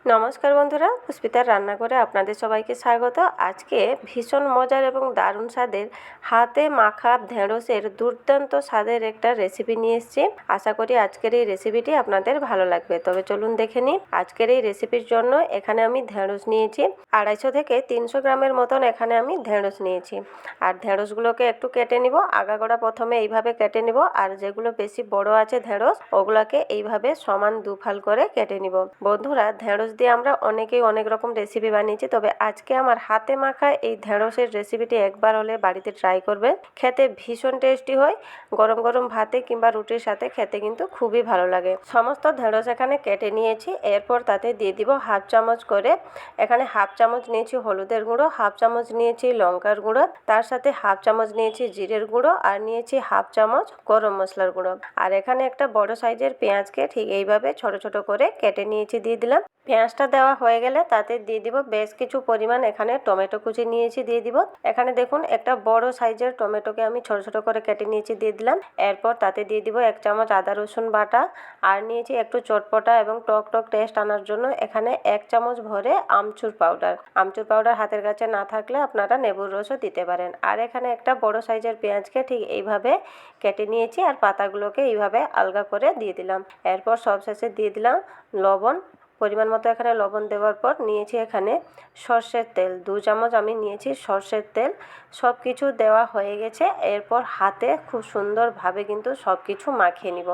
নমস্কার বন্ধুরা, পুষ্পিতার রান্নাঘরে আপনাদের সবাইকে স্বাগত। আজকে ভীষণ মজার এবং দারুণ স্বাদের হাতে মাখা ঢেঁড়সের দুর্দান্ত স্বাদের একটা রেসিপি নিয়ে এসেছি। আশা করি আজকের এই রেসিপিটি আপনাদের ভালো লাগবে। তবে চলুন দেখে নিই। আজকের এই রেসিপির জন্য এখানে আমি ঢেঁড়স নিয়েছি 250 থেকে 300 গ্রামের মতন। এখানে আমি ঢেঁড়স নিয়েছি আর ঢেঁড়সগুলোকে একটু কেটে নিব। আগাগোড়া প্রথমে এইভাবে কেটে নিব, আর যেগুলো বেশি বড় আছে ঢেঁড়স, ওগুলোকে এইভাবে সমান দুফাল করে কেটে নিব। বন্ধুরা, ঢেঁড়স দিয়ে আমরা অনেকেই অনেক রকম রেসিপি বানিয়েছি, তবে আজকে আমার হাতে মাখা এই ঢেঁড়সের রেসিপিটি একবার হলে বাড়িতে ট্রাই করবেন। খেতে ভীষণ টেস্টি হয়। গরম গরম ভাতে কিংবা রুটির সাথে খেতে কিন্তু খুবই ভালো লাগে। সমস্ত ঢেঁড়স এখানে কেটে নিয়েছি। এরপর তাতে দিয়ে দিব হাফ চামচ করে, এখানে হাফ চামচ নিয়েছি হলুদের গুঁড়ো, হাফ চামচ নিয়েছি লঙ্কার গুঁড়ো, তার সাথে হাফ চামচ নিয়েছি জিরের গুঁড়ো, আর নিয়েছি হাফ চামচ গরম মশলার গুঁড়ো। আর এখানে একটা বড় সাইজের পেঁয়াজকে ঠিক এইভাবে ছোট ছোট করে কেটে নিয়েছি, দিয়ে দিলাম। পেঁয়াজটা দেওয়া হয়ে গেলে তাতে দিয়ে দিব বেশ কিছু পরিমাণ এখানে টমেটো কুচি নিয়েছি, দিয়ে দিব। এখানে দেখুন একটা বড় সাইজের টমেটোকে আমি ছোট ছোট করে কেটে নিয়েছি, দিয়ে দিলাম। এরপর তাতে দিয়ে দিব 1 চামচ আদা রসুন বাটা, আর নিয়েছি একটু চটপটা এবং টক টক টেস্ট আনার জন্য এখানে 1 চামচ ভরে আমচুর পাউডার। আমচুর পাউডার হাতের কাছে না থাকলে আপনারা লেবুর রসও দিতে পারেন। আর এখানে একটা বড় সাইজের পেঁয়াজকে ঠিক এইভাবে কেটে নিয়েছি, আর পাতাগুলোকে এইভাবে আলগা করে দিয়ে দিলাম। এরপর সবশেষে দিয়ে দিলাম লবণ। পরিমাণ মতো এখানে লবণ দেওয়ার পর নিয়েছি এখানে সর্ষের তেল, 2 চামচ আমি নিয়েছি সর্ষের তেল। সব কিছু দেওয়া হয়ে গেছে। এরপর হাতে খুব সুন্দরভাবে কিন্তু সব কিছু মাখিয়ে নিব।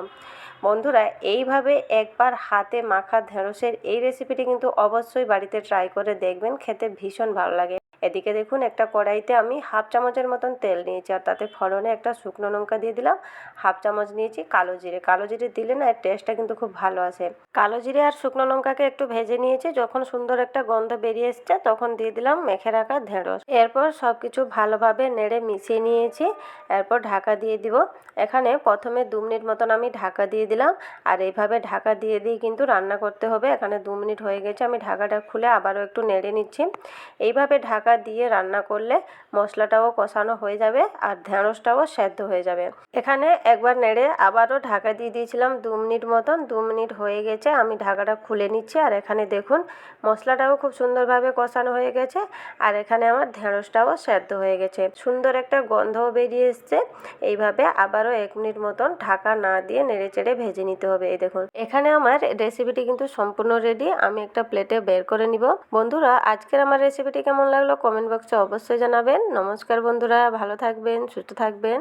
বন্ধুরা, এইভাবে একবার হাতে মাখা ঢেঁড়সের এই রেসিপিটি কিন্তু অবশ্যই বাড়িতে ট্রাই করে দেখবেন, খেতে ভীষণ ভালো লাগে। এদিকে দেখুন একটা কড়াইতে আমি হাফ চামচের মতন তেল নিয়েছি, আর তাতে ফোড়নে একটা শুকনো লঙ্কা দিয়ে দিলাম। হাফ চামচ নিয়েছি কালো জিরে। কালো জিরে দিলে না এর টেস্টটা কিন্তু খুব ভালো আসে। কালো জিরে আর শুকনো লঙ্কাকে একটু ভেজে নিয়েছি। যখন সুন্দর একটা গন্ধ বেরিয়ে এসছে তখন দিয়ে দিলাম মেখে রাখা ঢেঁড়স। এরপর সব কিছু ভালোভাবে নেড়ে মিশিয়ে নিয়েছি। এরপর ঢাকা দিয়ে দিব। এখানে প্রথমে 2 মিনিট মতন আমি ঢাকা দিয়ে দিলাম, আর এইভাবে ঢাকা দিয়ে দিয়ে কিন্তু রান্না করতে হবে। এখানে 2 মিনিট হয়ে গেছে, আমি ঢাকাটা খুলে আবারও একটু নেড়ে নিচ্ছি। এইভাবে ঢাকা দিয়ে রান্না করলে মশলাটাও কষানো হয়ে যাবে আর ঢেঁড়সটাও সেদ্ধ হয়ে যাবে। এখানে একবার নেড়ে আবারও ঢাকা দিয়ে দিয়েছিলাম 2 মিনিট মতন। 2 মিনিট হয়ে গেছে, আমি ঢাকাটা খুলে নিচ্ছি। আর এখানে দেখুন মশলাটাও খুব সুন্দরভাবে কষানো হয়ে গেছে, আর এখানে আমার ঢেঁড়সটাও সেদ্ধ হয়ে গেছে। সুন্দর একটা গন্ধও বেরিয়ে এসছে। এইভাবে আবারও 1 মিনিট মতন ঢাকা না দিয়ে নেড়ে চেড়ে ভেজে নিতে হবে। এই দেখুন এখানে আমার রেসিপিটি কিন্তু সম্পূর্ণ রেডি। আমি একটা প্লেটে বের করে নিব। বন্ধুরা, আজকের আমার রেসিপিটি কেমন লাগলো কমেন্ট বক্সে অবশ্যই জানাবেন। নমস্কার বন্ধুরা, ভালো থাকবেন, সুস্থ থাকবেন।